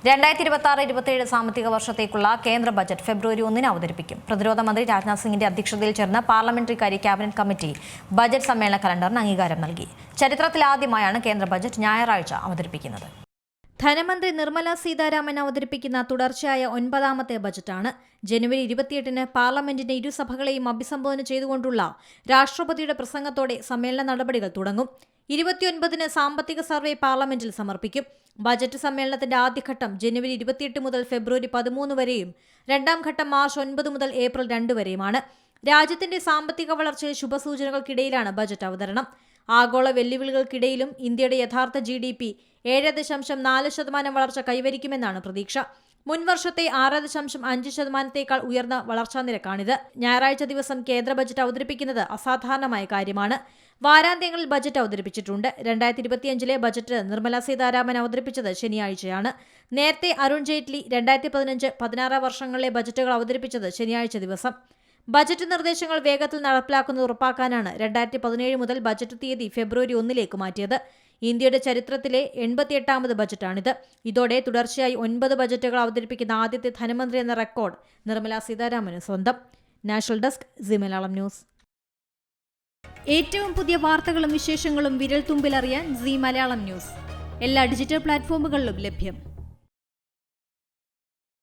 2026-27 സാമ്പത്തിക വർഷത്തേക്കുള്ള കേന്ദ്ര ബജറ്റ് ഫെബ്രുവരി 1 അവതരിപ്പിക്കും. പ്രതിരോധ മന്ത്രി രാജ്നാഥ് സിംഗിന്റെ അധ്യക്ഷതയിൽ ചേർന്ന പാർലമെന്ററി കാര്യ ക്യാബിനറ്റ് കമ്മിറ്റി ബജറ്റ് സമ്മേളന കലണ്ടറിന് അംഗീകാരം നൽകി. ചരിത്രത്തിലാദ്യമായാണ് കേന്ദ്ര ബജറ്റ് ഞായറാഴ്ച അവതരിപ്പിക്കുന്നത്. ധനമന്ത്രി നിർമ്മല സീതാരാമൻ അവതരിപ്പിക്കുന്ന തുടർച്ചയായ 9ാമത്തെ ബജറ്റാണ്. ജനുവരി 28-ന് പാർലമെന്റിന്റെ ഇരുസഭകളെയും അഭിസംബോധന ചെയ്തുകൊണ്ടുള്ള രാഷ്ട്രപതിയുടെ പ്രസംഗത്തോടെ സമ്മേളന നടപടികൾ തുടങ്ങും. 29-ന് സാമ്പത്തിക സർവേ പാർലമെന്റിൽ സമർപ്പിക്കും. ബജറ്റ് സമ്മേളനത്തിന്റെ ആദ്യഘട്ടം ജനുവരി 28 മുതൽ ഫെബ്രുവരി 13 വരെയും രണ്ടാം ഘട്ടം മാർച്ച് 9 മുതൽ ഏപ്രിൽ 2 വരെയുമാണ്. രാജ്യത്തിന്റെ സാമ്പത്തിക വളർച്ചയിൽ ശുഭസൂചനകൾക്കിടയിലാണ് ബജറ്റ് അവതരണം. ആഗോള വെല്ലുവിളികൾക്കിടയിലും ഇന്ത്യയുടെ യഥാർത്ഥ GDP 7.4% വളർച്ച കൈവരിക്കുമെന്നാണ് പ്രതീക്ഷ. മുൻവർഷത്തെ 6.5%-ത്തേക്കാൾ ഉയർന്ന വളർച്ചാ നിരക്കാണിത്. ഞായറാഴ്ച ദിവസം കേന്ദ്ര ബജറ്റ് അവതരിപ്പിക്കുന്നത് അസാധാരണമായ കാര്യമാണ്. വാരാന്ത്യങ്ങളിൽ ബജറ്റ് അവതരിപ്പിച്ചിട്ടുണ്ട്. 2025-ലെ ബജറ്റ് നിർമ്മല സീതാരാമൻ അവതരിപ്പിച്ചത് ശനിയാഴ്ചയാണ്. നേരത്തെ അരുൺ ജെയ്റ്റ്ലി 2015-16 വർഷങ്ങളിലെ ബജറ്റുകൾ അവതരിപ്പിച്ചത് ശനിയാഴ്ച ദിവസം. ബജറ്റ് നിർദ്ദേശങ്ങൾ വേഗത്തിൽ നടപ്പിലാക്കുന്നത് ഉറപ്പാക്കാനാണ് 2017 മുതൽ ബജറ്റ് തീയതി ഫെബ്രുവരി 1-ലേക്ക് മാറ്റിയത്. ഇന്ത്യയുടെ ചരിത്രത്തിലെ 88ാമത് ബജറ്റാണിത്. ഇതോടെ തുടർച്ചയായി 9 ബജറ്റുകൾ അവതരിപ്പിക്കുന്ന ആദ്യത്തെ ധനമന്ത്രി എന്ന റെക്കോർഡ് നിർമ്മല സീതാരാമന് സ്വന്തം. National desk C Malayalam news. ഏറ്റവും പുതിയ വാർത്തകളും വിശേഷങ്ങളും വിരൽ തുമ്പിലറിയാൻ സി മലയാളം ന്യൂസ് എല്ലാ ഡിജിറ്റൽ പ്ലാറ്റ്ഫോമുകളിലും ലഭ്യം.